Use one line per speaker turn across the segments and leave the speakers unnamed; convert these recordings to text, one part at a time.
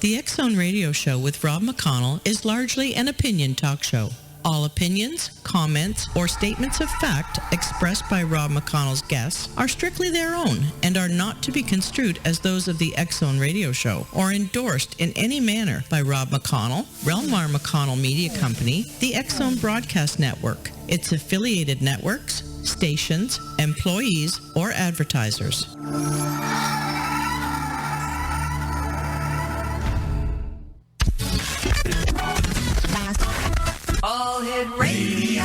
The X-Zone Radio Show with Rob McConnell is largely an opinion talk show. All opinions, comments, or statements of fact expressed by Rob McConnell's guests are strictly their own and are not to be construed as those of the X-Zone Radio Show or endorsed in any manner by Rob McConnell, Relmar McConnell Media Company, the X-Zone Broadcast Network, its affiliated networks, stations, employees, or advertisers.
All Hit Radio.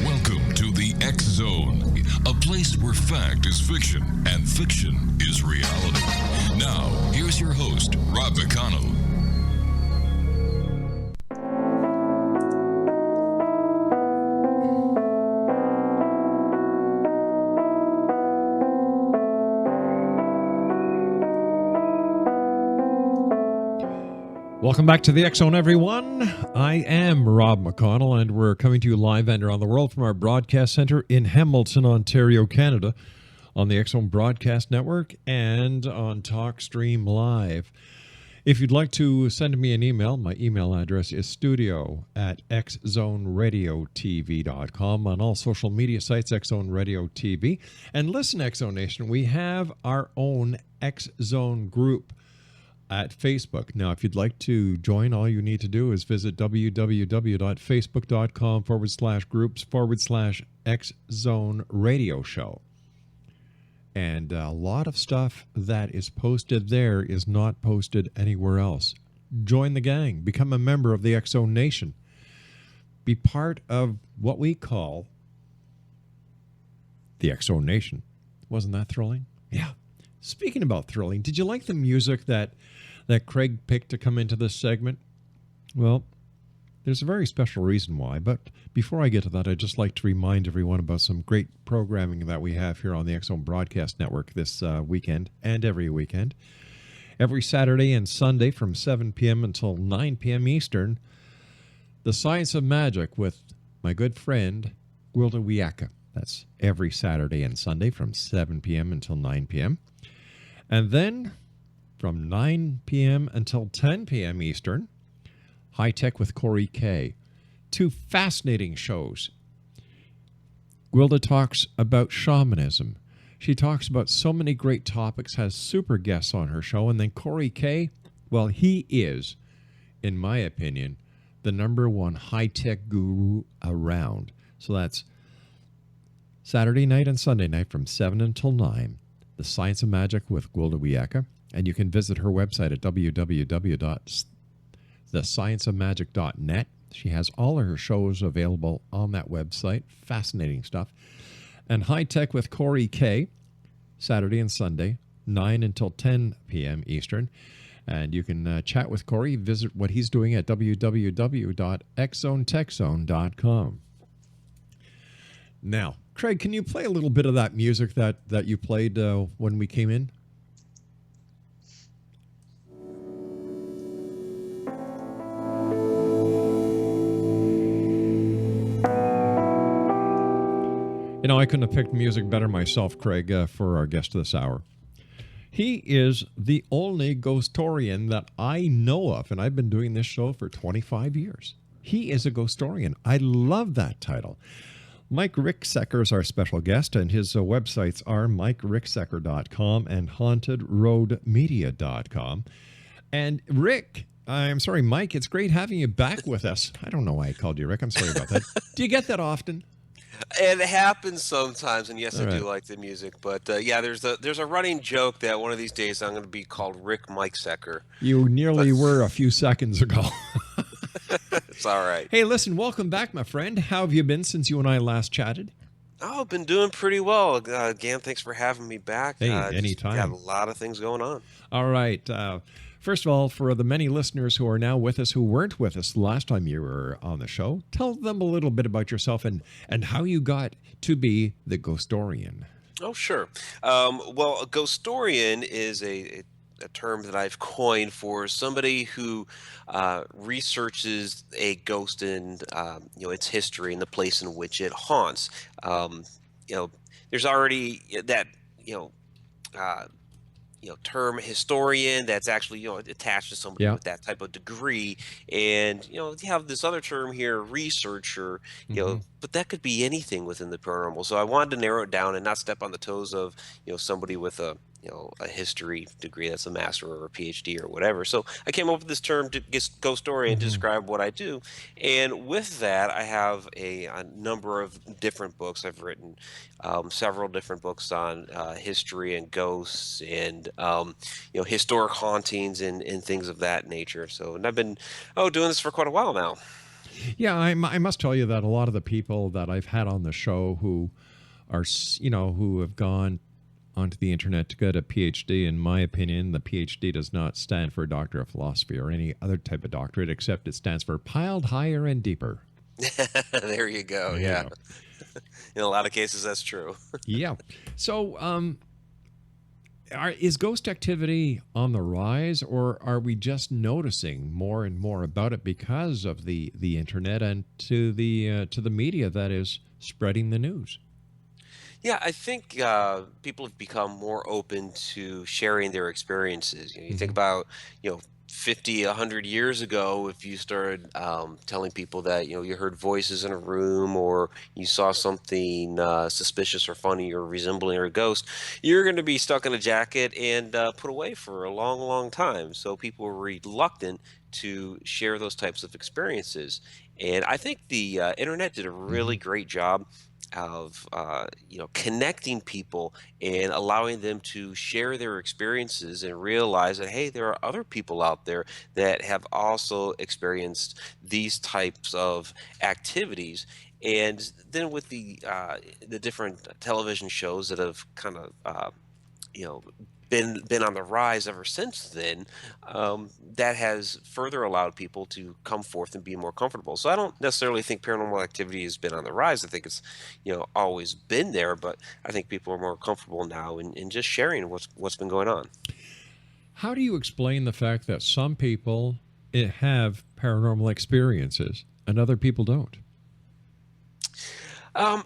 Welcome to the X Zone, a place where fact is fiction and fiction is reality. Now, here's your host, Rob McConnell.
Welcome back to the X Zone, everyone. I am Rob McConnell, and we're coming to you live and around the world from our broadcast center in Hamilton, Ontario, Canada, on the X Zone Broadcast Network and on TalkStream Live. If you'd like to send me an email, my email address is studio@xzoneradiotv.com. On all social media sites, X Zone Radio TV. And listen, X Zone Nation, we have our own X Zone group at Facebook. Now, if you'd like to join, all you need to do is visit www.facebook.com/groups/X-Zone Radio Show. And a lot of stuff that is posted there is not posted anywhere else. Join the gang. Become a member of the X-Zone Nation. Be part of what we call the X-Zone Nation. Wasn't that thrilling? Yeah. Speaking about thrilling, did you like the music that Craig picked to come into this segment? Well, there's a very special reason why, but before I get to that, I'd just like to remind everyone about some great programming that we have here on the X Zone Broadcast Network this weekend and every weekend. Every Saturday and Sunday from 7 p.m. until 9 p.m. Eastern, The Science of Magic with my good friend, Gwilda Wiyaka. That's every Saturday and Sunday from 7 p.m. until 9 p.m. And then from 9 p.m. until 10 p.m. Eastern, High Tech with Corey K. Two fascinating shows. Gwilda talks about shamanism. She talks about so many great topics, has super guests on her show. And then Corey K., well, he is, in my opinion, the #1 high-tech guru around. So that's Saturday night and Sunday night from 7 until 9. The Science of Magic with Gwilda Wiyaka. And you can visit her website at www.thescienceofmagic.net. She has all of her shows available on that website. Fascinating stuff. And High Tech with Corey K, Saturday and Sunday, 9 until 10 p.m. Eastern. And you can chat with Corey, visit what he's doing at www.xzonetechzone.com. Now, Craig, can you play a little bit of that music that you played when we came in? You know, I couldn't have picked music better myself, Craig, for our guest this hour. He is the only Ghostorian that I know of, and I've been doing this show for 25 years. He is a Ghostorian. I love that title. Mike Ricksecker is our special guest, and his websites are MikeRicksecker.com and HauntedRoadMedia.com. And Rick, Mike, it's great having you back with us. I don't know why I called you Rick. I'm sorry about that. Do you get that often?
It happens sometimes, and yes, I do like the music. But yeah, there's a running joke that one of these days I'm going to be called Rick Mike Secker.
You nearly were a few seconds ago.
It's all right.
Hey, listen, welcome back, my friend. How have you been since you and I last chatted?
Oh, I've been doing pretty well. Again, thanks for having me back.
Hey, anytime.
Got a lot of things going on.
All right. First of all, for the many listeners who are now with us who weren't with us last time you were on the show, tell them a little bit about yourself and how you got to be the Ghostorian.
Oh, sure. Well, a Ghostorian is a a term that I've coined for somebody who researches a ghost and its history and the place in which it haunts. Um, you know, there's already that you know. Uh, term historian that's actually attached to somebody
Yeah.
with that type of degree, and you have this other term here, researcher.
Hmm.
But that could be anything within the paranormal, so I wanted to narrow it down and not step on the toes of somebody with a history degree, that's a master or a PhD or whatever. So I came up with this term to Ghostorian to
Hmm.
describe what I do. And with that, I have a number of different books. I've written several different books on history and ghosts and historic hauntings and things of that nature. So, and I've been doing this for quite a while now.
Yeah, I must tell you that a lot of the people that I've had on the show who are, who have gone onto the internet to get a PhD, in my opinion, the PhD does not stand for Doctor of Philosophy or any other type of doctorate, except it stands for piled higher and deeper.
There you go.
There you
Yeah.
go.
In a lot of cases, that's true.
Yeah. So, is ghost activity on the rise, or are we just noticing more and more about it because of the internet and to the media that is spreading the news?
Yeah, I think people have become more open to sharing their experiences. You think
Hmm.
about, 50, 100 years ago, if you started telling people that, you heard voices in a room or you saw something suspicious or funny or resembling a ghost, you're going to be stuck in a jacket and put away for a long, long time. So people were reluctant to share those types of experiences. And I think the internet did a really
Hmm.
great job of connecting people and allowing them to share their experiences and realize that, hey, there are other people out there that have also experienced these types of activities. And then with the different television shows that have kind of you know been on the rise ever since then, that has further allowed people to come forth and be more comfortable. So I don't necessarily think paranormal activity has been on the rise. I think it's always been there, but I think people are more comfortable now in just sharing what's been going on.
How do you explain the fact that some people have paranormal experiences and other people don't?
um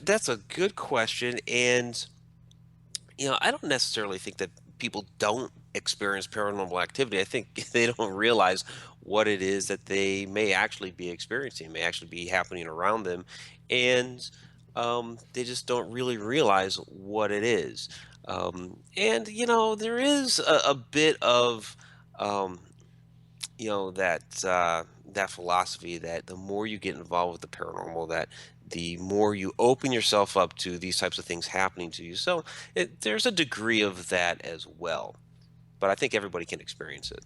that's a good question. And I don't necessarily think that people don't experience paranormal activity. I think they don't realize what it is that they may actually be experiencing, may actually be happening around them. And they just don't really realize what it is. And, there is a bit of, um, that philosophy that the more you get involved with the paranormal, that the more you open yourself up to these types of things happening to you. So there's a degree of that as well, but I think everybody can experience it.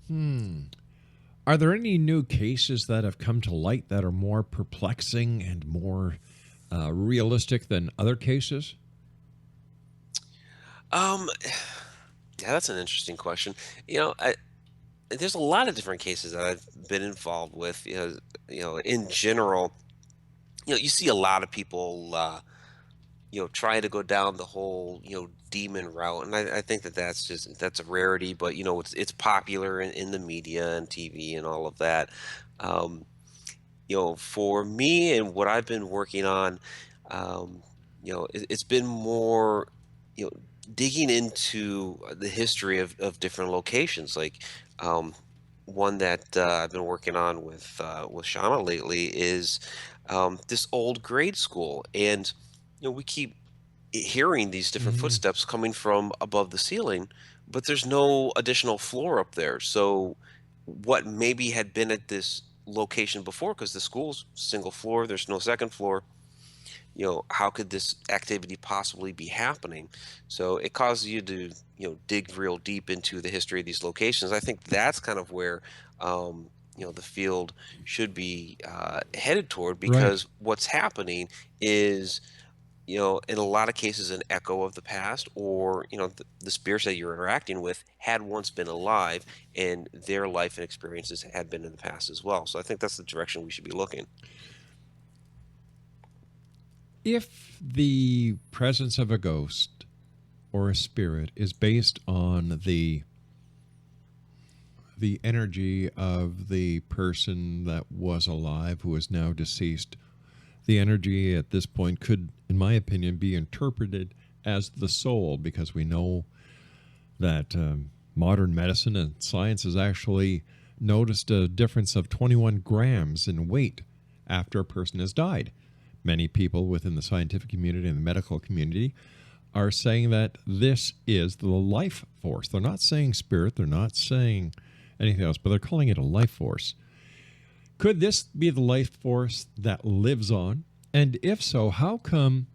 Hmm. Are there any new cases that have come to light that are more perplexing and more realistic than other cases?
um yeah, that's an interesting question. There's a lot of different cases that I've been involved with. In general, you see a lot of people try to go down the whole demon route, and I think that's a rarity. But it's popular in the media and TV and all of that. um for me and what I've been working on, it's been more you know digging into the history of different locations. Like, um one that I've been working on with Shauna lately is this old grade school. And we keep hearing these different
Hmm.
footsteps coming from above the ceiling, but there's no additional floor up there. So what maybe had been at this location before, because the school's single floor, there's no second floor, how could this activity possibly be happening? So it causes you to dig real deep into the history of these locations. I think that's kind of where the field should be headed toward,
Right.
because what's happening is, in a lot of cases, an echo of the past, or the spirits that you're interacting with had once been alive, and their life and experiences had been in the past as well. So I think that's the direction we should be looking.
If the presence of a ghost or a spirit is based on the energy of the person that was alive who is now deceased. The energy at this point could, in my opinion, be interpreted as the soul, because we know that modern medicine and science has actually noticed a difference of 21 grams in weight after a person has died. Many people within the scientific community and the medical community are saying that this is the life force. They're not saying spirit, they're not saying anything else, but they're calling it a life force. Could this be the life force that lives on? And if so, how come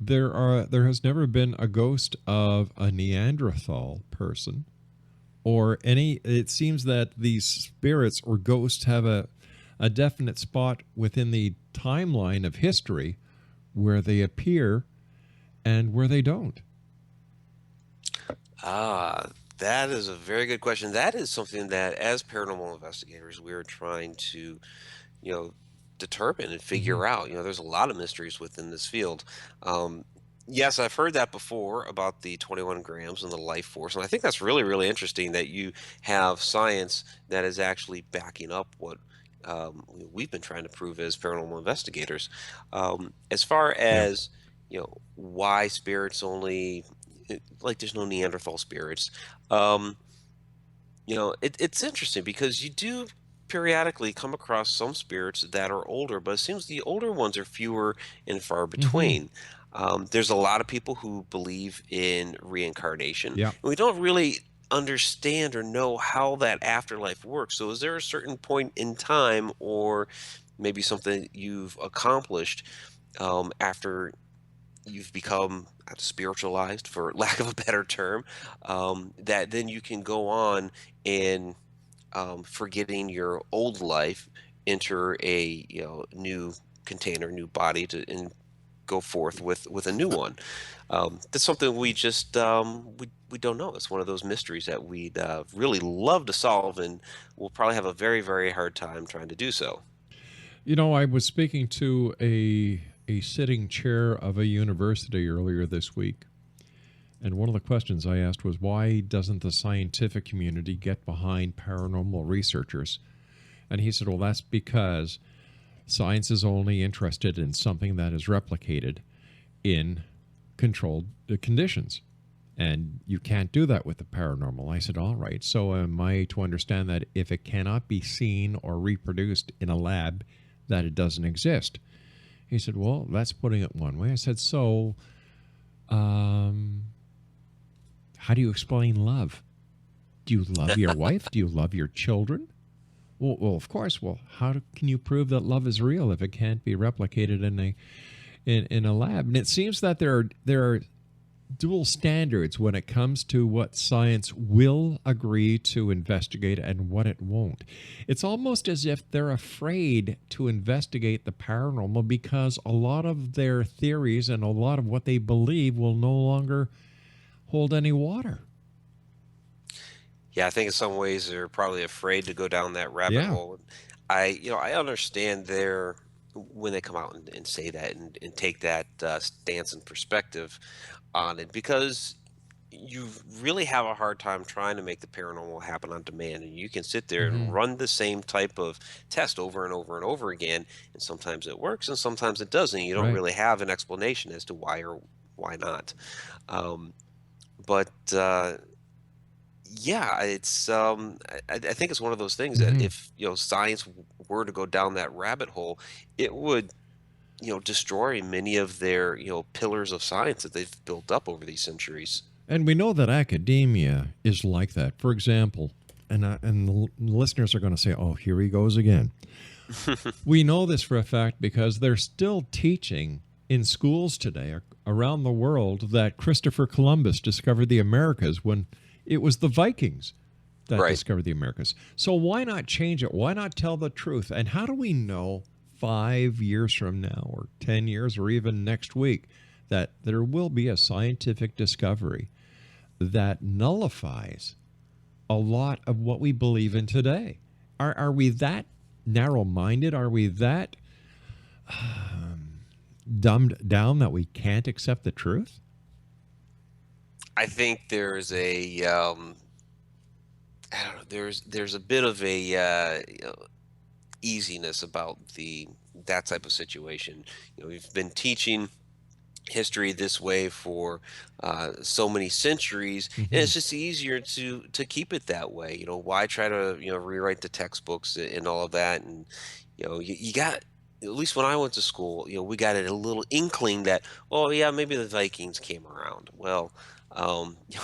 there has never been a ghost of a Neanderthal person or any? It seems that these spirits or ghosts have a definite spot within the timeline of history where they appear and where they don't.
That is a very good question. That is something that, as paranormal investigators, we're trying to, determine and figure out. There's a lot of mysteries within this field. Yes, I've heard that before about the 21 grams and the life force, and I think that's really, really interesting that you have science that is actually backing up what we've been trying to prove as paranormal investigators. As far as why spirits only, like there's no Neanderthal spirits. It's interesting because you do periodically come across some spirits that are older, but it seems the older ones are fewer and far between. There's a lot of people who believe in reincarnation.
Yeah.
And we don't really understand or know how that afterlife works. So is there a certain point in time or maybe something you've accomplished after you've become spiritualized, for lack of a better term, that then you can go on and forgetting your old life, enter a new container, new body and go forth with a new one. That's something we just we don't know. It's one of those mysteries that we'd really love to solve, and we'll probably have a very, very hard time trying to do so.
I was speaking to a sitting chair of a university earlier this week, and one of the questions I asked was, why doesn't the scientific community get behind paranormal researchers? And he said, well, that's because science is only interested in something that is replicated in controlled conditions, and you can't do that with the paranormal. I said, all right, so am I to understand that if it cannot be seen or reproduced in a lab, that it doesn't exist? He said, well, that's putting it one way. I said, so how do you explain love? Do you love your wife? Do you love your children? Well, of course. Well, how can you prove that love is real if it can't be replicated in a lab? And it seems that there are dual standards when it comes to what science will agree to investigate and what it won't. It's almost as if they're afraid to investigate the paranormal because a lot of their theories and a lot of what they believe will no longer hold any water.
Yeah, I think in some ways they're probably afraid to go down that rabbit hole. I understand when they come out and say that and take that stance and perspective on it, because you really have a hard time trying to make the paranormal happen on demand. And you can sit there and run the same type of test over and over and over again, and sometimes it works and sometimes it doesn't. You don't really have an explanation as to why or why not. Yeah, it's I think it's one of those things that if science were to go down that rabbit hole, it would destroy many of their pillars of science that they've built up over these centuries.
And we know that academia is like that. For example, and the listeners are going to say, "Oh, here he goes again." We know this for a fact because they're still teaching in schools today around the world that Christopher Columbus discovered the Americas when it was the Vikings that discovered the Americas. So why not change it? Why not tell the truth? And how do we know 5 years from now or 10 years or even next week that there will be a scientific discovery that nullifies a lot of what we believe in today? Are we that narrow-minded? Are we that dumbed down that we can't accept the truth?
I think there's a I don't know. There's a bit of a easiness about the that type of situation. We've been teaching history this way for so many centuries, and
Hmm.
it's just easier to keep it that way. Why try to rewrite the textbooks and all of that? And you got, at least when I went to school, we got a little inkling that, oh yeah, maybe the Vikings came around. Well,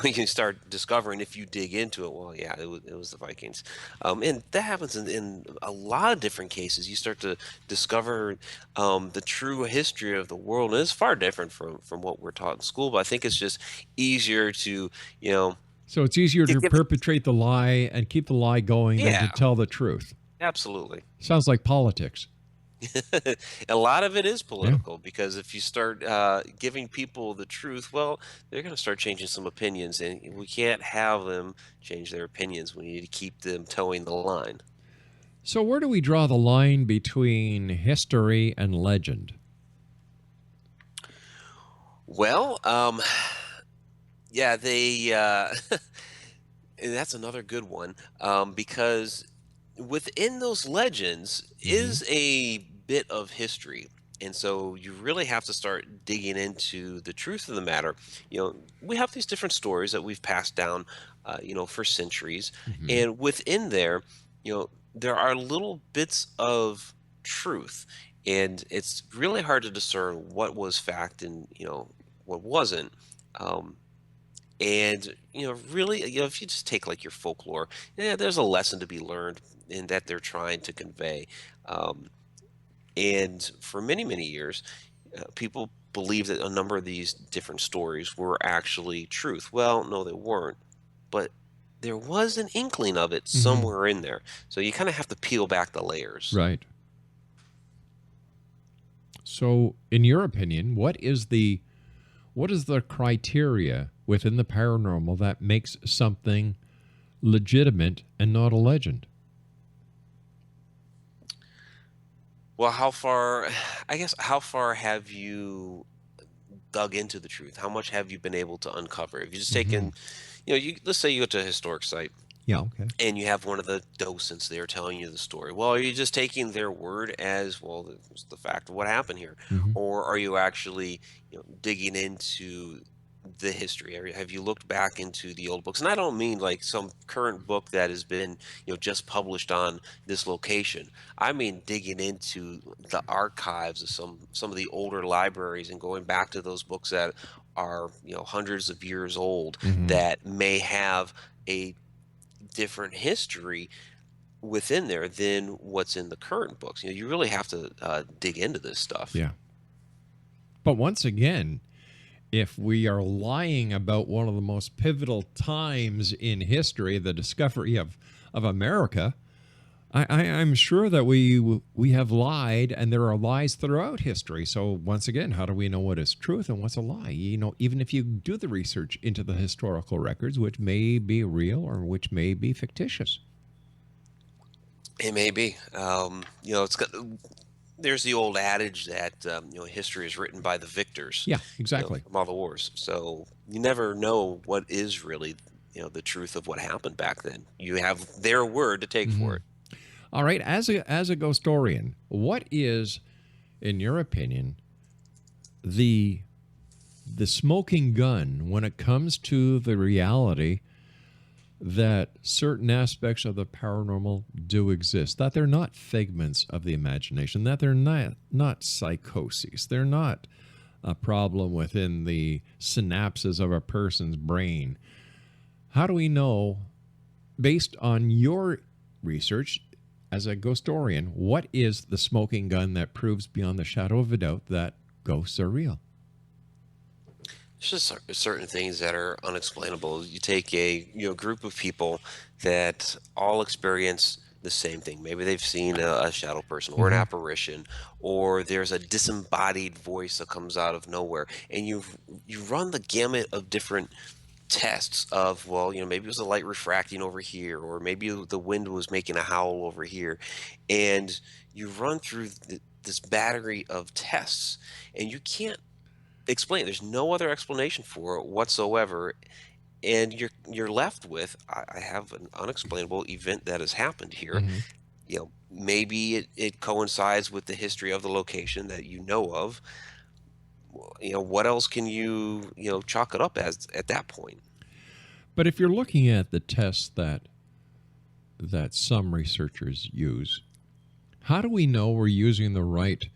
you start discovering, if you dig into it, well, yeah, it was the Vikings. And that happens in a lot of different cases. You start to discover the true history of the world, and it's far different from what we're taught in school. But I think it's just easier to, you know,
So it's easier to
give it.
perpetrate the lie and keep the lie going than to
Yeah,
tell the truth.
absolutely.
Sounds like politics.
A lot of it is
Yeah.
political, because if you start giving people the truth, well, they're going to start changing some opinions, and we can't have them change their opinions. We need to keep them towing the line.
So where do we draw the line between history and legend?
Well, yeah, they and that's another good one, because within those legends
Hmm.
is a bit of history. And so you really have to start digging into the truth of the matter. We have these different stories that we've passed down, for centuries.
Hmm.
And within there, there are little bits of truth. And it's really hard to discern what was fact and, what wasn't. Um, and really, if you just take like your folklore, yeah, there's a lesson to be learned in that they're trying to convey. Um, and for many, many years, people believed that a number of these different stories were actually truth. Well, no, they weren't, but there was an inkling of it
Hmm.
somewhere in there. So you kind of have to peel back the layers.
Right. So in your opinion, what is the criteria within the paranormal that makes something legitimate and not a legend?
Well, how far, I guess, how far have you dug into the truth? How much have you been able to uncover? If you just
Hmm.
taken, let's say you go to a historic site
Yeah. Okay.
and you have one of the docents there telling you the story. Well, are you just taking their word as, well, it's the fact of what happened here?
Hmm.
Or are you actually, digging into the history? Have you looked back into the old books? And I don't mean like some current book that has been, just published on this location. I mean digging into the archives of some of the older libraries and going back to those books that are, hundreds of years old,
Hmm.
that may have a different history within there than what's in the current books. You really have to dig into this stuff.
Yeah. But once again, if we are lying about one of the most pivotal times in history, the discovery of America, I'm sure that we have lied, and there are lies throughout history. So once again, how do we know what is truth and what's a lie? Even if you do the research into the historical records, which may be real or which may be fictitious.
It may be. It's got. There's the old adage that history is written by the victors,
Yeah, exactly.
from all the wars. So you never know what is really, the truth of what happened back then. You have their word to take for
Hmm.
it.
All right, as a ghostorian, what is, in your opinion, the the smoking gun when it comes to the reality that certain aspects of the paranormal do exist, that they're not figments of the imagination, that they're not psychoses, they're not a problem within the synapses of a person's brain? How do we know, based on your research as a ghostorian, what is the smoking gun that proves beyond the shadow of a doubt that ghosts are real?
It's just certain things that are unexplainable. You take a group of people that all experience the same thing. Maybe they've seen a shadow person or an
Hmm.
apparition, or there's a disembodied voice that comes out of nowhere, and you run the gamut of different tests of, well, maybe it was the light refracting over here, or maybe the wind was making a howl over here, and you run through this battery of tests, and you can't explain. There's no other explanation for it whatsoever, and you're left with, I have an unexplainable event that has happened here.
Hmm.
Maybe it coincides with the history of the location that you know of. What else can you chalk it up as at that point?
But if you're looking at the tests that some researchers use, how do we know we're using the right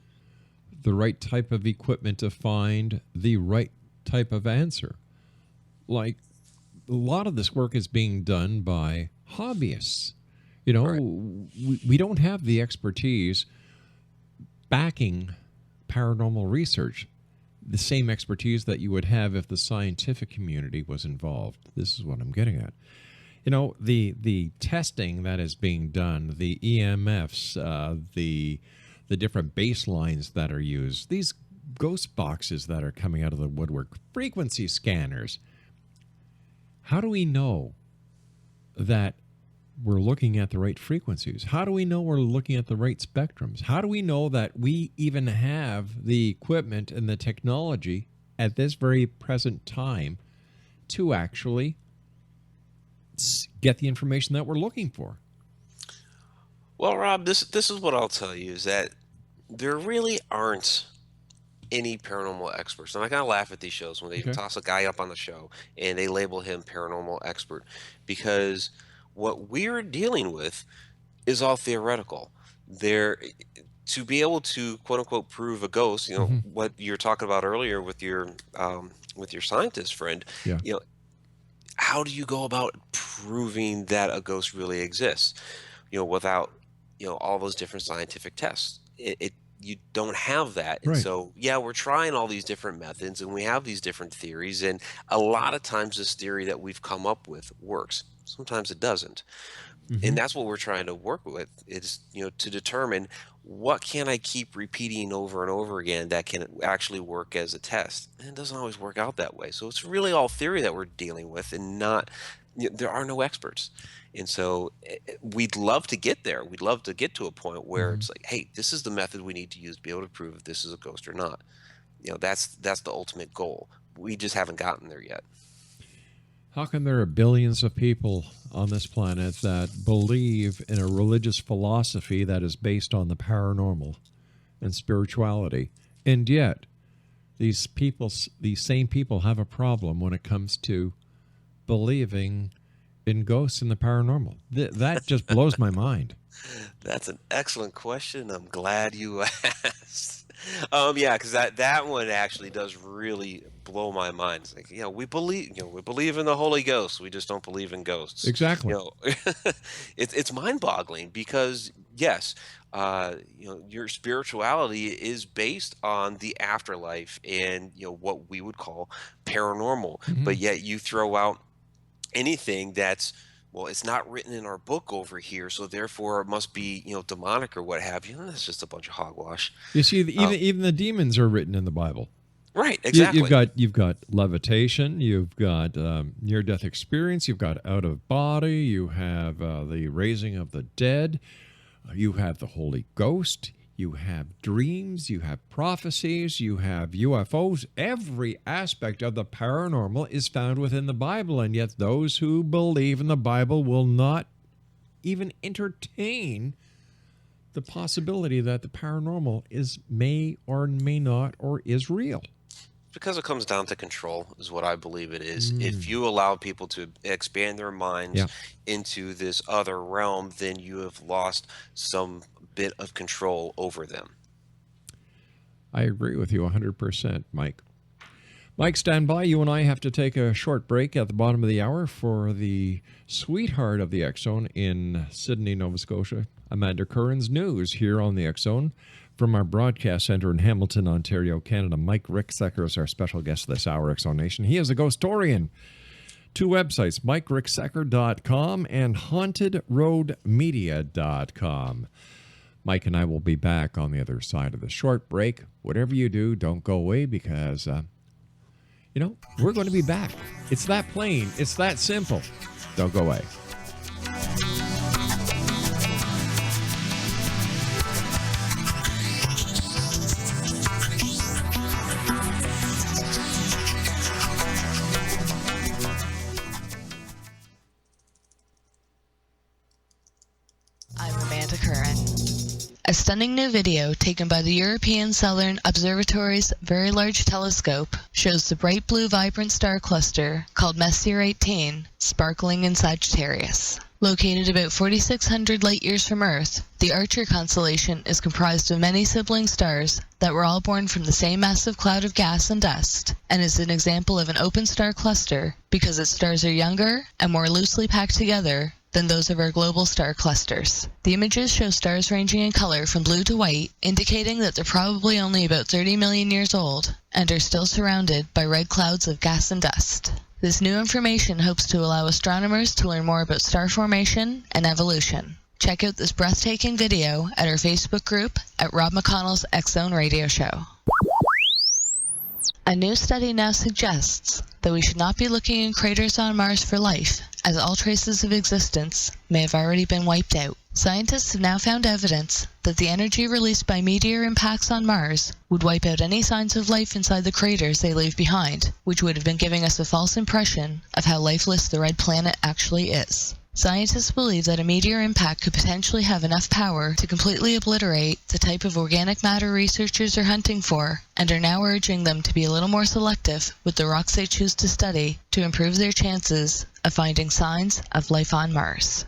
type of equipment to find the right type of answer? Like, a lot of this work is being done by hobbyists.
Right.
We don't have the expertise backing paranormal research, the same expertise that you would have if the scientific community was involved. This is what I'm getting at. The testing that is being done, the EMFs, the different baselines that are used, these ghost boxes that are coming out of the woodwork, frequency scanners. How do we know that we're looking at the right frequencies? How do we know we're looking at the right spectrums? How do we know that we even have the equipment and the technology at this very present time to actually get the information that we're looking for?
Well, Rob, this is what I'll tell you is that there really aren't any paranormal experts. And I kind of laugh at these shows when they
Okay.
toss a guy up on the show and they label him paranormal expert, because what we're dealing with is all theoretical. There, to be able to quote unquote prove a ghost, what you're talking about earlier with your scientist friend,
Yeah.
you know, how do you go about proving that a ghost really exists? Without all those different scientific tests, you don't have that. And
Right.
so, yeah, we're trying all these different methods and we have these different theories. And a lot of times this theory that we've come up with works. Sometimes it doesn't. And that's what we're trying to work with is, to determine what can I keep repeating over and over again that can actually work as a test. And it doesn't always work out that way. So it's really all theory that we're dealing with and not, there are no experts. And so we'd love to get there. We'd love to get to a point where it's like, hey, this is the method we need to use to be able to prove if this is a ghost or not. That's the ultimate goal. We just haven't gotten there yet.
How come there are billions of people on this planet that believe in a religious philosophy that is based on the paranormal and spirituality, and yet these same people have a problem when it comes to believing in ghosts and the paranormal? That just blows my mind.
That's an excellent question. I'm glad you asked. Yeah, because that one actually does really blow my mind. It's like, we believe in the Holy Ghost. We just don't believe in ghosts.
Exactly.
It's mind-boggling because yes, your spirituality is based on the afterlife and what we would call paranormal, but yet you throw out anything that's, well, it's not written in our book over here, so therefore it must be, demonic or what have you. That's just a bunch of hogwash.
You see, even the demons are written in the Bible.
Right, exactly.
You've got levitation, you've got near-death experience, you've got out of body, you have the raising of the dead, you have the Holy Ghost, you have dreams, you have prophecies, you have UFOs. Every aspect of the paranormal is found within the Bible, and yet those who believe in the Bible will not even entertain the possibility that the paranormal may or may not or is real.
Because it comes down to control is what I believe it is. If you allow people to expand their minds into this other realm, then you have lost some bit of control over them.
I agree with you 100%, Mike. Mike, stand by. You and I have to take a short break at the bottom of the hour for the sweetheart of the X-Zone in Sydney, Nova Scotia, Amanda Curran's News here on the X-Zone. From our broadcast center in Hamilton, Ontario, Canada, Mike Ricksecker is our special guest this hour, X-Zone Nation. He is a Ghostorian. 2 websites, MikeRicksecker.com and HauntedRoadMedia.com. Mike and I will be back on the other side of the short break. Whatever you do, don't go away because, we're going to be back. It's that plain. It's that simple. Don't go away.
stunning new video taken by the European Southern Observatory's Very Large Telescope shows the bright blue vibrant star cluster called Messier 18 sparkling in Sagittarius. Located about 4,600 light-years from Earth, the Archer constellation is comprised of many sibling stars that were all born from the same massive cloud of gas and dust, and is an example of an open star cluster because its stars are younger and more loosely packed together than those of our global star clusters. The images show stars ranging in color from blue to white, indicating that they're probably only about 30 million years old and are still surrounded by red clouds of gas and dust. This new information hopes to allow astronomers to learn more about star formation and evolution. Check out this breathtaking video at our Facebook group at Rob McConnell's X-Zone Radio Show. A new study now suggests that we should not be looking in craters on Mars for life, as all traces of existence may have already been wiped out. Scientists have now found evidence that the energy released by meteor impacts on Mars would wipe out any signs of life inside the craters they leave behind, which would have been giving us a false impression of how lifeless the red planet actually is. Scientists believe that a meteor impact could potentially have enough power to completely obliterate the type of organic matter researchers are hunting for, and are now urging them to be a little more selective with the rocks they choose to study to improve their chances of finding signs of life on Mars.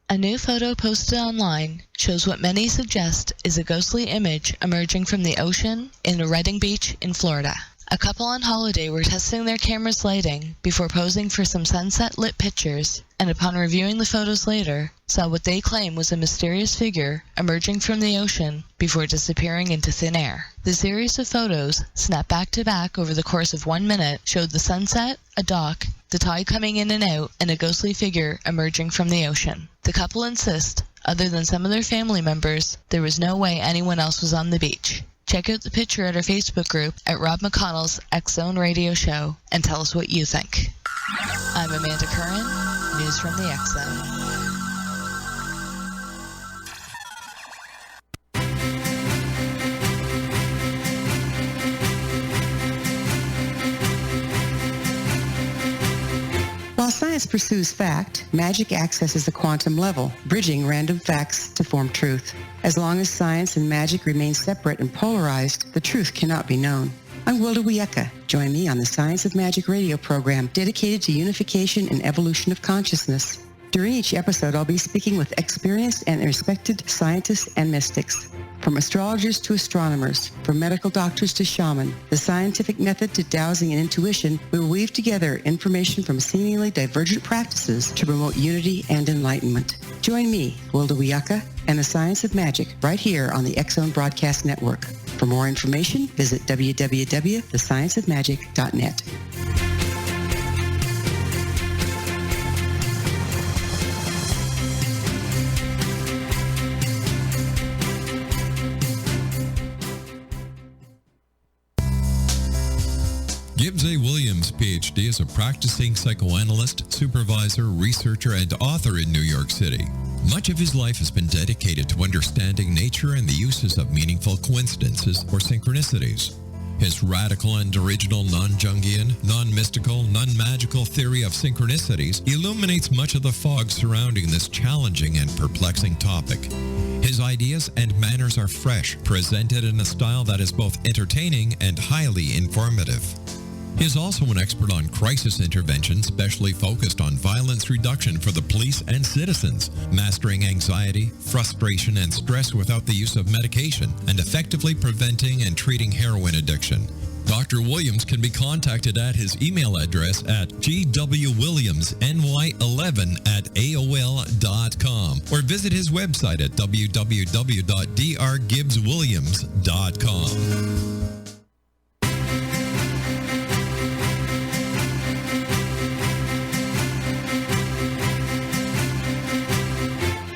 A new photo posted online shows what many suggest is a ghostly image emerging from the ocean in a Redding Beach in Florida. A couple on holiday were testing their camera's lighting before posing for some sunset-lit pictures, and upon reviewing the photos later, saw what they claim was a mysterious figure emerging from the ocean before disappearing into thin air. The series of photos, snapped back-to-back over the course of 1 minute, showed the sunset, a dock, the tide coming in and out, and a ghostly figure emerging from the ocean. The couple insist, other than some of their family members, there was no way anyone else was on the beach. Check out the picture at our Facebook group at Rob McConnell's X-Zone Radio Show and tell us what you think. I'm Amanda Curran, News from the X-Zone.
While science pursues fact, magic accesses the quantum level, bridging random facts to form truth. As long as science and magic remain separate and polarized, the truth cannot be known. I'm Wilda Wiecka. Join me on the Science of Magic radio program dedicated to unification and evolution of consciousness. During each episode, I'll be speaking with experienced and respected scientists and mystics. From astrologers to astronomers, from medical doctors to shaman, the scientific method to dowsing and intuition, we will weave together information from seemingly divergent practices to promote unity and enlightenment. Join me, Wilda Wiecka, and the Science of Magic right here on the X-Zone Broadcast Network. For more information, visit www.thescienceofmagic.net.
Gibbs A. Williams, Ph.D., is a practicing psychoanalyst, supervisor, researcher, and author in New York City. Much of his life has been dedicated to understanding nature and the uses of meaningful coincidences or synchronicities. His radical and original non-Jungian, non-mystical, non-magical theory of synchronicities illuminates much of the fog surrounding this challenging and perplexing topic. His ideas and manners are fresh, presented in a style that is both entertaining and highly informative. He is also an expert on crisis intervention specially focused on violence reduction for the police and citizens, mastering anxiety, frustration, and stress without the use of medication, and effectively preventing and treating heroin addiction. Dr. Williams can be contacted at his email address at gwwilliamsny11@aol.com or visit his website at www.drgibbswilliams.com.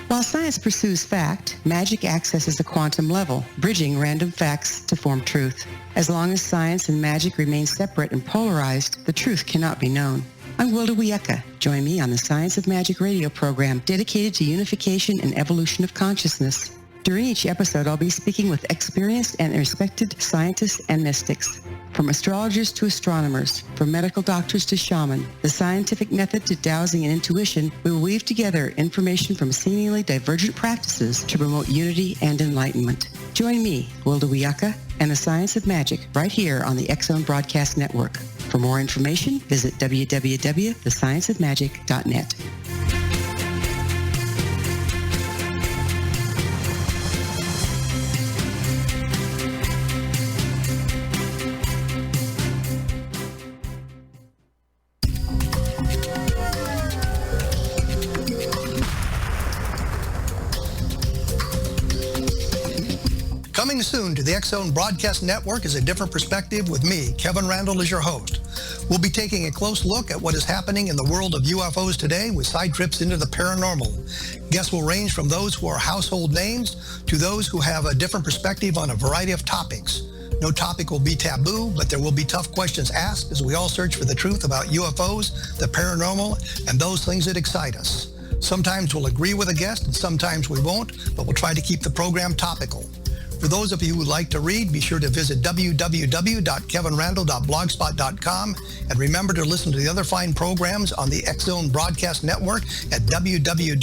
While science pursues fact, magic accesses the quantum level, bridging random facts to form truth. As long as science and magic remain separate and polarized, the truth cannot be known. I'm Wilda Wiecka. Join me on the Science of Magic radio program dedicated to unification and evolution of consciousness. During each episode, I'll be speaking with experienced and respected scientists and mystics. From astrologers to astronomers, from medical doctors to shaman, the scientific method to dowsing and intuition, we will weave together information from seemingly divergent practices to promote unity and enlightenment. Join me, Wilda Wiyaka, and the Science of Magic right here on the X-Zone Broadcast Network. For more information, visit www.thescienceofmagic.net.
Coming soon to the X-Zone Broadcast Network is A Different Perspective with me, Kevin Randall, as your host. We'll be taking a close look at what is happening in the world of UFOs today with side trips into the paranormal. Guests will range from those who are household names to those who have a different perspective on a variety of topics. No topic will be taboo, but there will be tough questions asked as we all search for the truth about UFOs, the paranormal, and those things that excite us. Sometimes we'll agree with a guest and sometimes we won't, but we'll try to keep the program topical. For those of you who would like to read, be sure to visit www.kevinrandall.blogspot.com and remember to listen to the other fine programs on the X-Zone Broadcast Network at www.xzbn.net.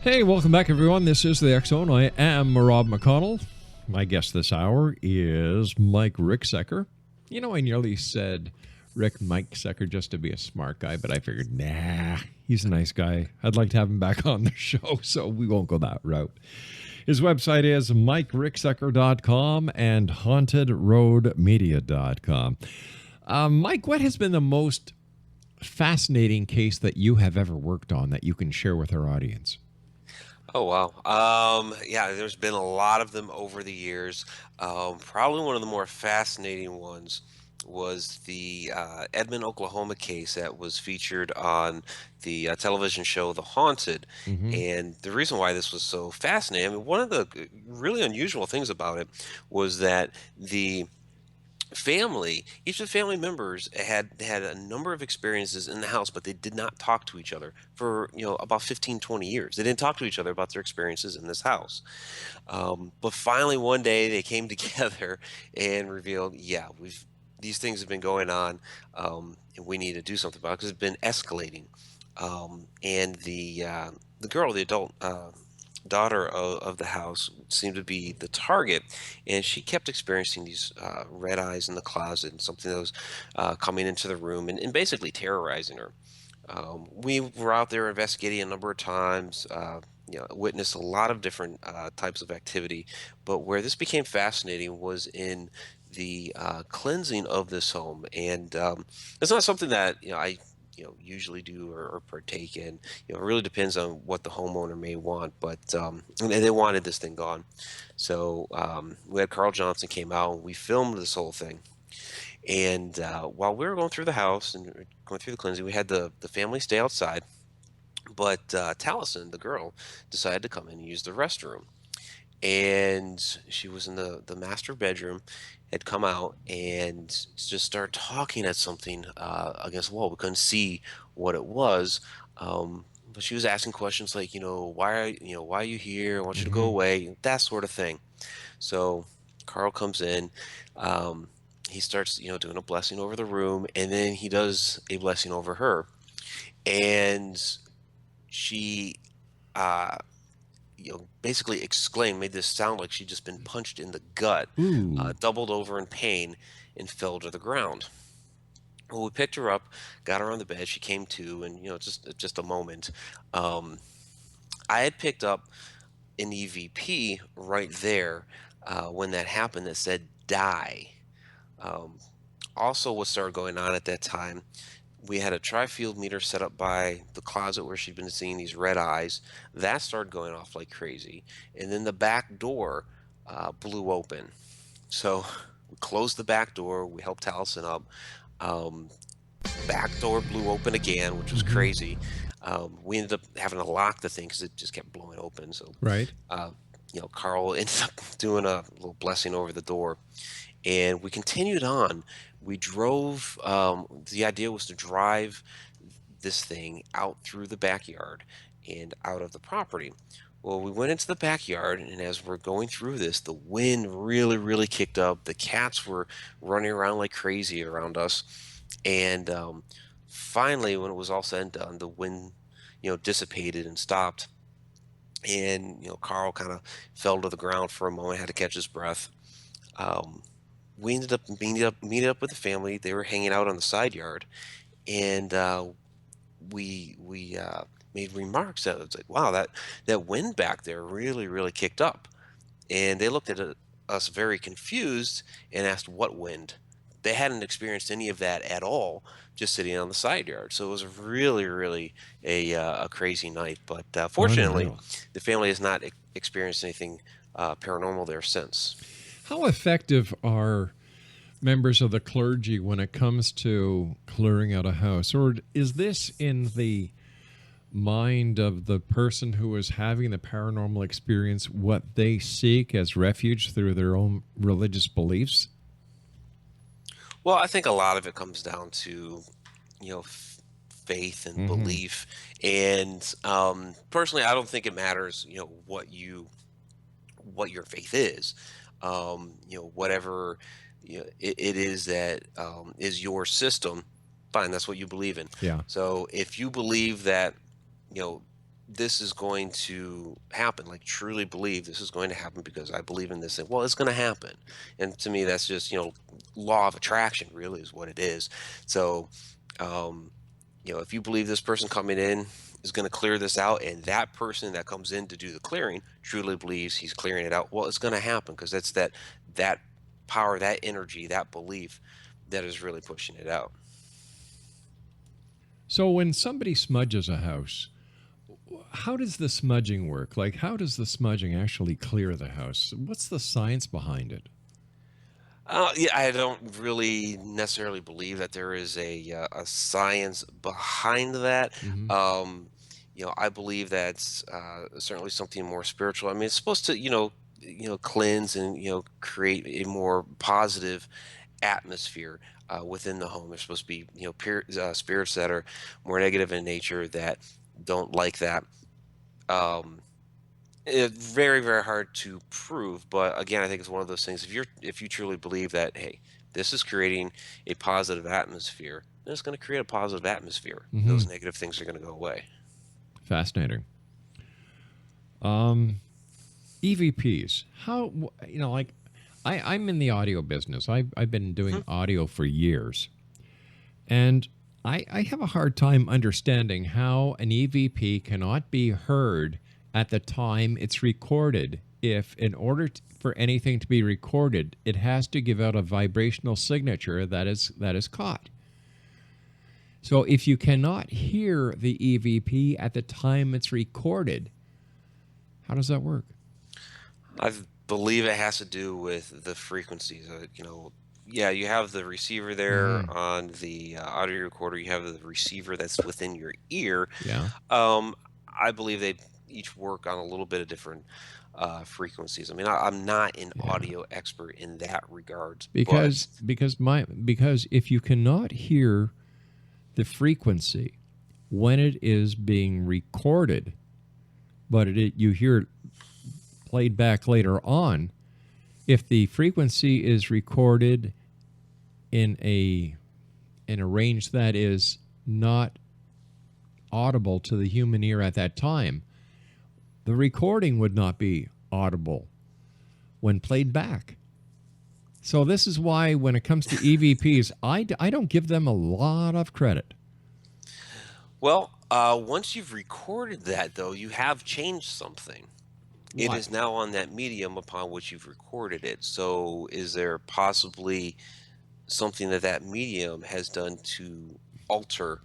Hey, welcome back, everyone. This is the X-Zone. I am Rob McConnell. My guest this hour is Mike Ricksecker. You know, I nearly said Mike Secker just to be a smart guy, but I figured, nah, he's a nice guy. I'd like to have him back on the show, so we won't go that route. His website is MikeRicksecker.com and HauntedRoadMedia.com. Mike, what has been the most fascinating case that you have ever worked on that you can share with our audience?
Oh, wow. Yeah, there's been a lot of them over the years. Probably one of the more fascinating ones was the Edmond, Oklahoma case that was featured on the television show The Haunted. And the reason why this was so fascinating, I mean, one of the really unusual things about it was that the family, each of the family members had a number of experiences in the house, but they did not talk to each other for, about 15-20 years. They didn't talk to each other about their experiences in this house. But finally one day they came together and revealed, yeah, these things have been going on, and we need to do something about it because it's been escalating. And the girl, the adult daughter of the house, seemed to be the target, and she kept experiencing these red eyes in the closet and something that was coming into the room and basically terrorizing her. We were out there investigating a number of times, witnessed a lot of different types of activity, but where this became fascinating was in the cleansing of this home. And it's not something that I usually do or partake in. It really depends on what the homeowner may want, but and they wanted this thing gone. So we had Carl Johnson came out and we filmed this whole thing. And while we were going through the house and going through the cleansing, we had the family stay outside, but Taliesin, the girl, decided to come in and use the restroom. And she was in the master bedroom, had come out and just started talking at something against the wall. We couldn't see what it was, but she was asking questions like, why are you here? I want you to go away, that sort of thing. So Carl comes in, he starts, doing a blessing over the room, and then he does a blessing over her, and she basically exclaimed, made this sound like she'd just been punched in the gut, doubled over in pain, and fell to the ground. Well, we picked her up, got her on the bed. She came to, and just a moment. I had picked up an EVP right there when that happened that said "die." Also, what started going on at that time we had a tri-field meter set up by the closet where she'd been seeing these red eyes. That started going off like crazy. And then the back door blew open. So we closed the back door. We helped Allison up. Um, Back door blew open again, which was crazy. We ended up having to lock the thing because it just kept blowing open. So,
Right.
Carl ended up doing a little blessing over the door. And we continued on. We drove, the idea was to drive this thing out through the backyard and out of the property. Well, we went into the backyard, and as we're going through this, the wind really, really kicked up. The cats were running around like crazy around us. And finally, when it was all said and done, the wind, dissipated and stopped. And, Carl kind of fell to the ground for a moment, had to catch his breath. We ended up meeting up with the family. They were hanging out on the side yard, and we made remarks that it's like, wow, that wind back there really, really kicked up. And they looked at us very confused and asked, what wind? They hadn't experienced any of that at all, just sitting on the side yard. So it was really, really a crazy night. But fortunately,
Unreal.
the family has not experienced anything paranormal there since.
How effective are members of the clergy when it comes to clearing out a house? Or is this in the mind of the person who is having the paranormal experience what they seek as refuge through their own religious beliefs?
Well, I think a lot of it comes down to, faith and belief. And personally, I don't think it matters, what your faith is. Whatever it is that is your system, fine, that's what you believe in.
Yeah.
So if you believe that, this is going to happen, like truly believe this is going to happen because I believe in this, and well, it's going to happen. And to me, that's just, law of attraction really is what it is. So, if you believe this person coming in is going to clear this out, and that person that comes in to do the clearing truly believes he's clearing it out, well, it's going to happen because that's that power, that energy, that belief that is really pushing it out.
So when somebody smudges a house, how does the smudging work? Like, how does the smudging actually clear the house? What's the science behind it?
I don't really necessarily believe that there is a science behind that. I believe that's certainly something more spiritual. I mean, it's supposed to, cleanse and create a more positive atmosphere within the home. There's supposed to be, spirits that are more negative in nature that don't like that. It's very, very hard to prove, but again, I think it's one of those things. If you truly believe that, hey, this is creating a positive atmosphere, then it's going to create a positive atmosphere. Those negative things are going to go away.
Fascinating. EVPs. How, I'm in the audio business. I've been doing audio for years, and I have a hard time understanding how an EVP cannot be heard at the time it's recorded. If in order for anything to be recorded, it has to give out a vibrational signature that is caught. So if you cannot hear the EVP at the time it's recorded, how does that work?
I believe it has to do with the frequencies. You have the receiver there on the audio recorder. You have the receiver that's within your ear.
Yeah.
I believe they each work on a little bit of different frequencies. I mean, I'm not an audio expert in that regard.
Because if you cannot hear the frequency when it is being recorded, but you hear it played back later on, if the frequency is recorded in a range that is not audible to the human ear at that time, the recording would not be audible when played back. So this is why when it comes to EVPs, I don't give them a lot of credit.
Well, once you've recorded that, though, you have changed something. It is now on that medium upon which you've recorded it. So is there possibly something that medium has done to alter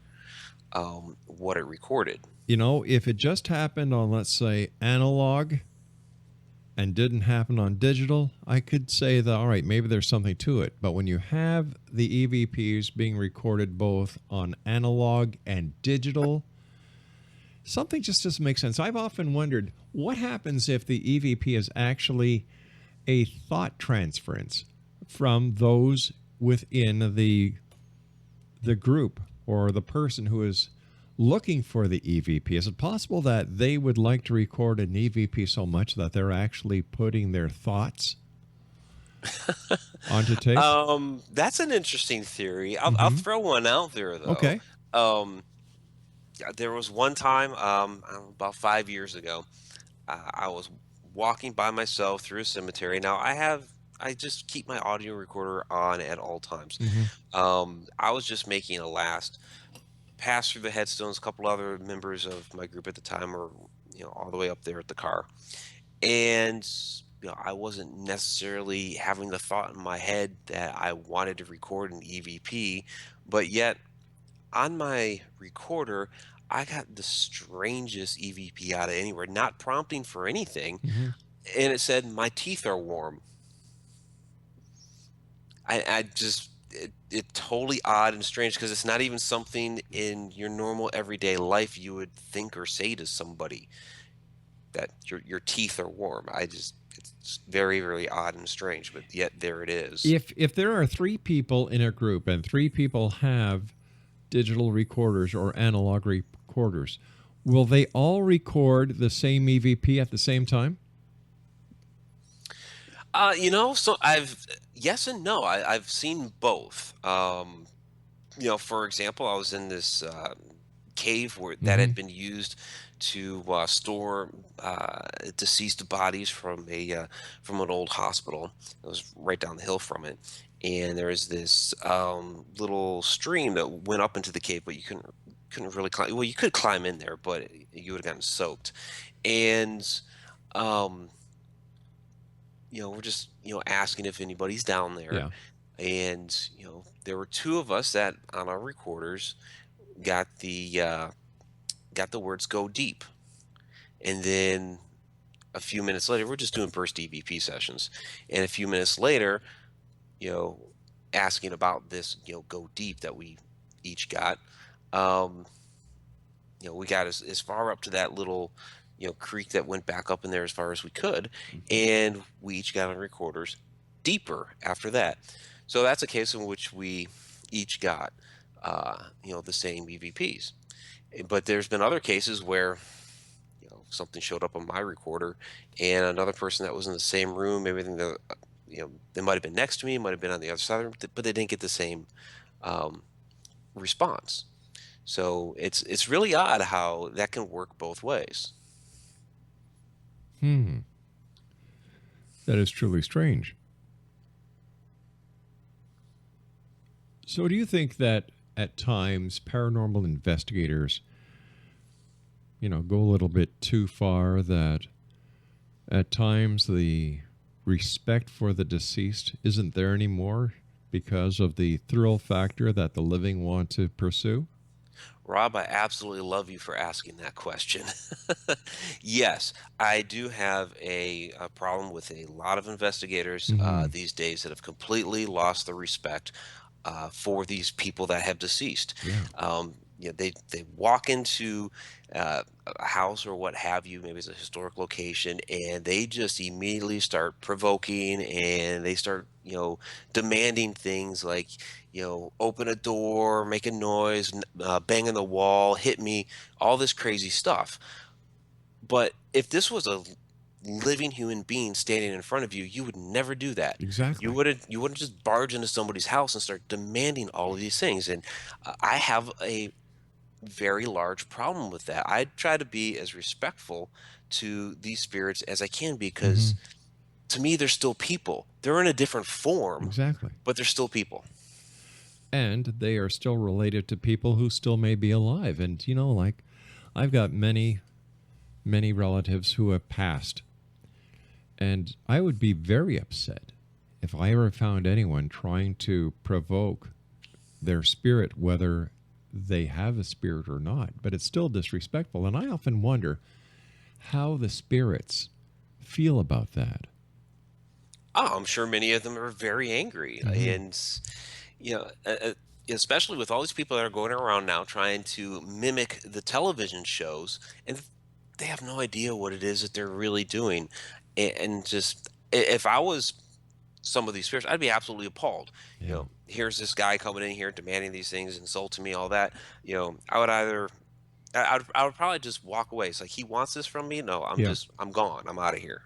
what it recorded.
You know, if it just happened on, let's say, analog and didn't happen on digital, I could say that, all right, maybe there's something to it. But when you have the EVPs being recorded both on analog and digital, something just doesn't make sense. I've often wondered, what happens if the EVP is actually a thought transference from those within the group or the person who is looking for the EVP? Is it possible that they would like to record an EVP so much that they're actually putting their thoughts onto tape?
That's an interesting theory. I'll throw one out there, though.
Okay.
There was one time, about 5 years ago, I was walking by myself through a cemetery. Now, I just keep my audio recorder on at all times. I was just making a last pass through the headstones. A couple other members of my group at the time were, all the way up there at the car. And, I wasn't necessarily having the thought in my head that I wanted to record an EVP, but yet on my recorder, I got the strangest EVP out of anywhere, not prompting for anything. And it said, "My teeth are warm." It's totally odd and strange, because it's not even something in your normal everyday life you would think or say to somebody, that your teeth are warm. It's very, very odd and strange, but yet there it is.
If there are 3 people in a group and 3 people have digital recorders or analog recorders, will they all record the same EVP at the same time?
So yes and no. I've seen both. For example, I was in this cave that had been used to store deceased bodies from an old hospital. It was right down the hill from it, and there was this little stream that went up into the cave, but you couldn't really climb. Well, you could climb in there, but you would have gotten soaked. And we're just asking if anybody's down there.
Yeah.
And there were 2 of us that on our recorders got the words "go deep," and then a few minutes later, we're just doing burst EVP sessions, and a few minutes later, asking about this "go deep" that we each got. We got as far up to that little creek that went back up in there as far as we could, and we each got on recorders deeper after that. So that's a case in which we each got the same EVPs. But there's been other cases where something showed up on my recorder, and another person that was in the same room, maybe they might have been next to me, might have been on the other side of the room, but they didn't get the same response. So it's really odd how that can work both ways.
That is truly strange. So do you think that at times paranormal investigators, go a little bit too far, that at times the respect for the deceased isn't there anymore because of the thrill factor that the living want to pursue?
Rob, I absolutely love you for asking that question. Yes, I do have a problem with a lot of investigators these days that have completely lost the respect for these people that have deceased. They walk into a house or what have you, maybe it's a historic location, and they just immediately start provoking, and they start demanding things like open a door, make a noise, bang on the wall, hit me, all this crazy stuff. But if this was a living human being standing in front of you, you would never do that.
Exactly.
You wouldn't just barge into somebody's house and start demanding all of these things. And I have a very large problem with that. I try to be as respectful to these spirits as I can, because to me, they're still people. They're in a different form.
Exactly.
But they're still people.
And they are still related to people who still may be alive. And, like, I've got many, many relatives who have passed. And I would be very upset if I ever found anyone trying to provoke their spirit, whether they have a spirit or not, but it's still disrespectful. And I often wonder how the spirits feel about that.
Oh, I'm sure many of them are very angry, and especially with all these people that are going around now trying to mimic the television shows, and they have no idea what it is that they're really doing. And just if I was some of these spirits, I'd be absolutely appalled. Here's this guy coming in here demanding these things, insulting me, all that. I would I would probably just walk away. It's like, he wants this from me. No, I'm gone. I'm out of here.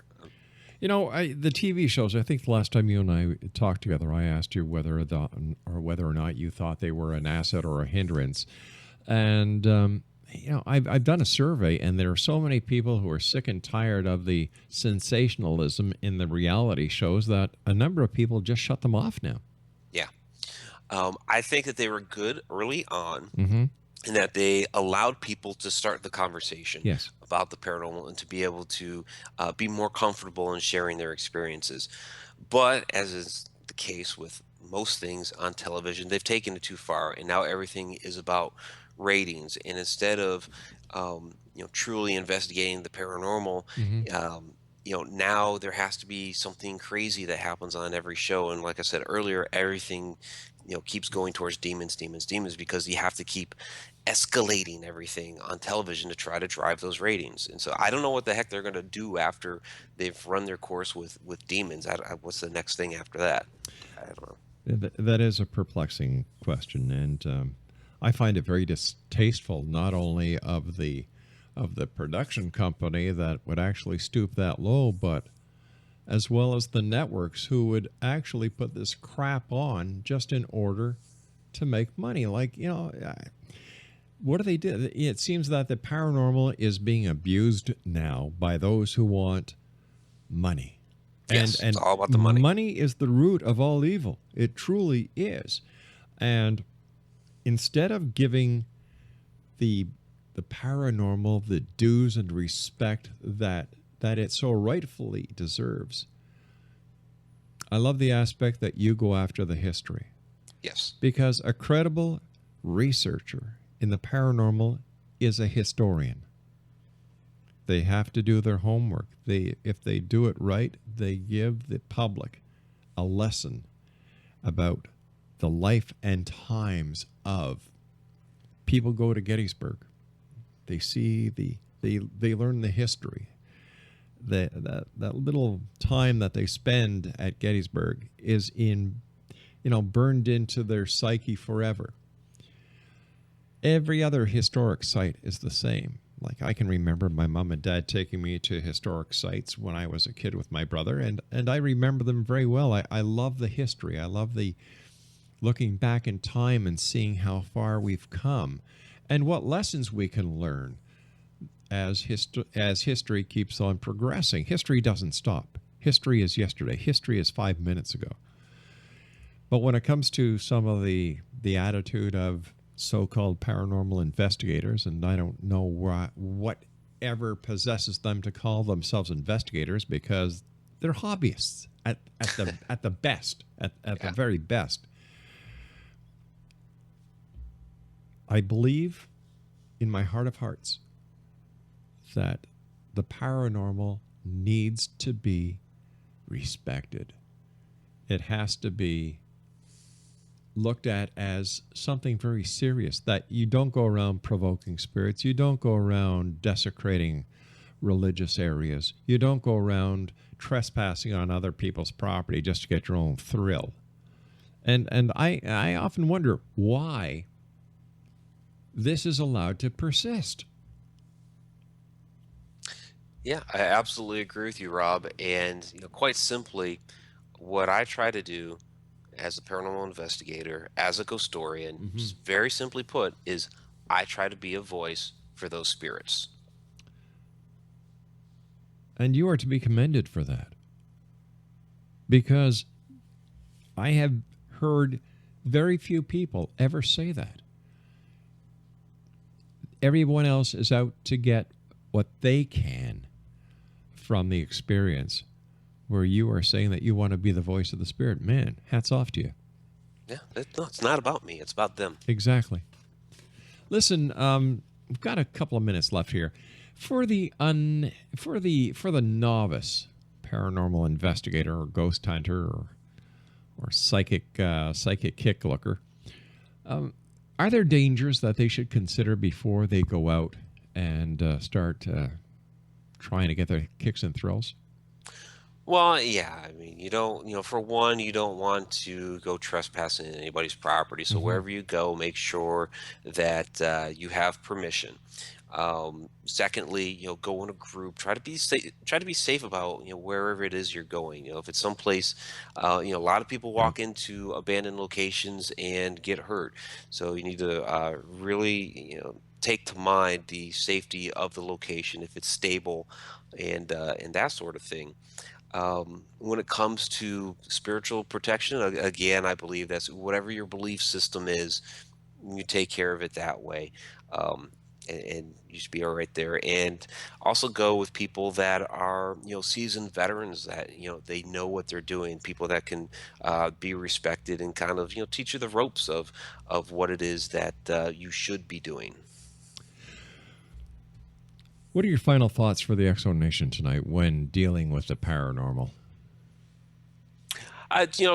The TV shows, I think the last time you and I talked together, I asked you whether or not you thought they were an asset or a hindrance. And, I've done a survey, and there are so many people who are sick and tired of the sensationalism in the reality shows that a number of people just shut them off now.
Yeah. I think that they were good early on.
Mm-hmm.
And that they allowed people to start the conversation
Yes.
about the paranormal and to be able to be more comfortable in sharing their experiences. But as is the case with most things on television, they've taken it too far, and now everything is about ratings. And instead of truly investigating the paranormal, now there has to be something crazy that happens on every show. And like I said earlier, everything keeps going towards demons, because you have to keep escalating everything on television to try to drive those ratings. And so I don't know what the heck they're going to do after they've run their course with demons. What's the next thing after that? I don't know.
That is a perplexing question, and I find it very distasteful, not only of the production company that would actually stoop that low, but as well as the networks who would actually put this crap on just in order to make money. Like, what do they do? It seems that the paranormal is being abused now by those who want money.
Yes,
and
it's all about the money.
Money is the root of all evil. It truly is. And instead of giving the paranormal the dues and respect that it so rightfully deserves, I love the aspect that you go after the history.
Yes.
Because a credible researcher in the paranormal is a historian. They have to do their homework. If they do it right, they give the public a lesson about the life and times of people. Go to Gettysburg. They see they learn the history. That little time that they spend at Gettysburg is burned into their psyche forever. Every other historic site is the same. Like, I can remember my mom and dad taking me to historic sites when I was a kid with my brother, and I remember them very well. I love the history. I love the looking back in time and seeing how far we've come and what lessons we can learn as history keeps on progressing. History doesn't stop. History is yesterday. History is 5 minutes ago. But when it comes to some of the attitude of so-called paranormal investigators, and I don't know whatever possesses them to call themselves investigators, because they're hobbyists at the best, at the very best. I believe in my heart of hearts that the paranormal needs to be respected. It has to be looked at as something very serious, that you don't go around provoking spirits. You don't go around desecrating religious areas. You don't go around trespassing on other people's property just to get your own thrill. And I often wonder why this is allowed to persist.
Yeah, I absolutely agree with you, Rob. And quite simply, what I try to do as a paranormal investigator, as a ghostorian, just very simply put, is I try to be a voice for those spirits.
And you are to be commended for that. Because I have heard very few people ever say that. Everyone else is out to get what they can from the experience, where you are saying that you want to be the voice of the spirit. Man, hats off to you.
Yeah, it's not about me. It's about them.
Exactly. Listen, we've got a couple of minutes left here. For the novice paranormal investigator or ghost hunter or psychic kick looker, are there dangers that they should consider before they go out and start trying to get their kicks and thrills?
Well, yeah, I mean, for one, you don't want to go trespassing in anybody's property. So wherever you go, make sure that you have permission. Secondly, go in a group. Try to be safe. Try to be safe about wherever it is you're going. If it's someplace, a lot of people walk into abandoned locations and get hurt. So you need to really take to mind the safety of the location, if it's stable, and that sort of thing. When it comes to spiritual protection, again, I believe that's whatever your belief system is, you take care of it that way. And you should be all right there. And also go with people that are, seasoned veterans that, they know what they're doing, people that can be respected and kind of, teach you the ropes of what it is that you should be doing.
What are your final thoughts for the X Zone Nation tonight when dealing with the paranormal?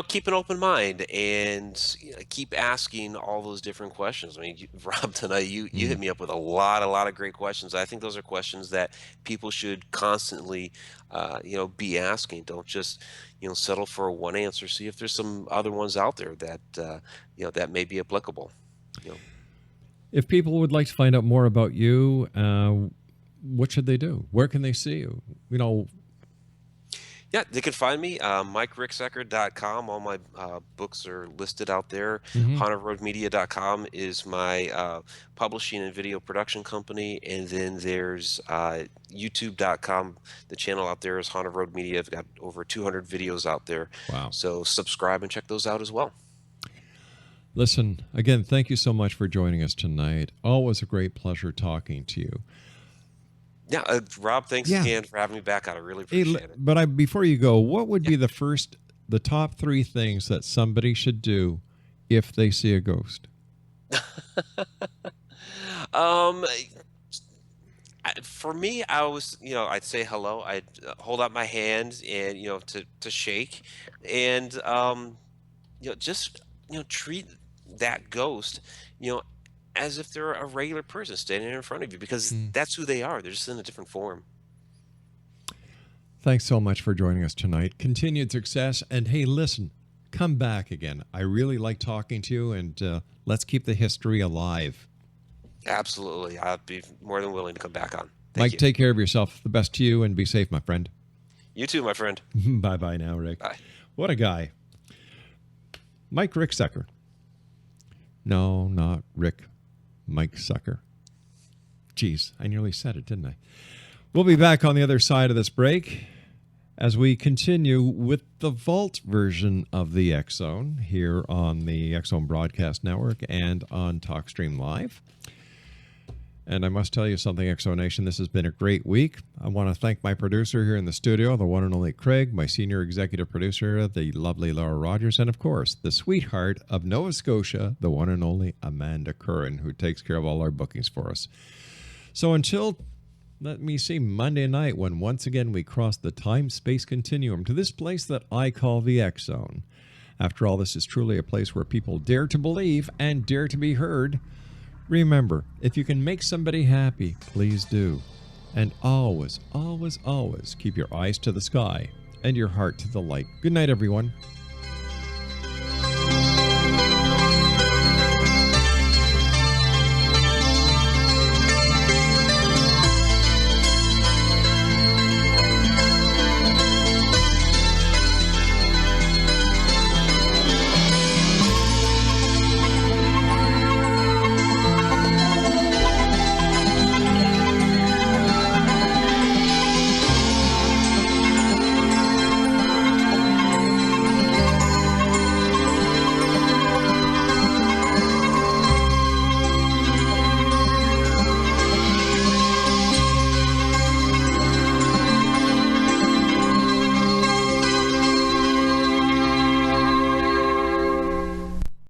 Keep an open mind and keep asking all those different questions. I mean, Rob, tonight you hit me up with a lot of great questions. I think those are questions that people should constantly, be asking. Don't just, settle for one answer. See if there's some other ones out there that, that may be applicable.
If people would like to find out more about you, what should they do? Where can they see you?
Yeah, they can find me, MikeRicksecker.com. All my books are listed out there. HauntedRoadMedia.com is my publishing and video production company. And then there's YouTube.com. The channel out there is Haunted Road Media. I've got over 200 videos out there. Wow. So subscribe and check those out as well.
Listen, again, thank you so much for joining us tonight. Always a great pleasure talking to you.
Yeah, Rob, thanks again for having me back on. I really appreciate it.
But before you go, what would be the top 3 things that somebody should do if they see a ghost?
For me, I was, I'd say hello. I'd hold out my hand and, to shake, and, just, treat that ghost, as if they're a regular person standing in front of you, because that's who they are. They're just in a different form.
Thanks so much for joining us tonight. Continued success. And hey, listen, come back again. I really like talking to you, and let's keep the history alive.
Absolutely. I'd be more than willing to come back on.
Mike, take care of yourself. The best to you, and be safe, my friend.
You too, my friend.
Bye-bye now, Rick.
Bye.
What a guy. Mike Ricksecker. No, not Rick. Mike Sucker. Jeez, I nearly said it, didn't I? We'll be back on the other side of this break as we continue with the Vault version of the X Zone here on the X Zone Broadcast Network and on TalkStream Live. And I must tell you something, X Zone Nation, this has been a great week. I want to thank my producer here in the studio, the one and only Craig, my senior executive producer, the lovely Laura Rogers, and of course, the sweetheart of Nova Scotia, the one and only Amanda Curran, who takes care of all our bookings for us. So until, let me see, Monday night, when once again we cross the time-space continuum to this place that I call the X Zone. After all, this is truly a place where people dare to believe and dare to be heard. Remember, if you can make somebody happy, please do. And always, always, always keep your eyes to the sky and your heart to the light. Good night, everyone.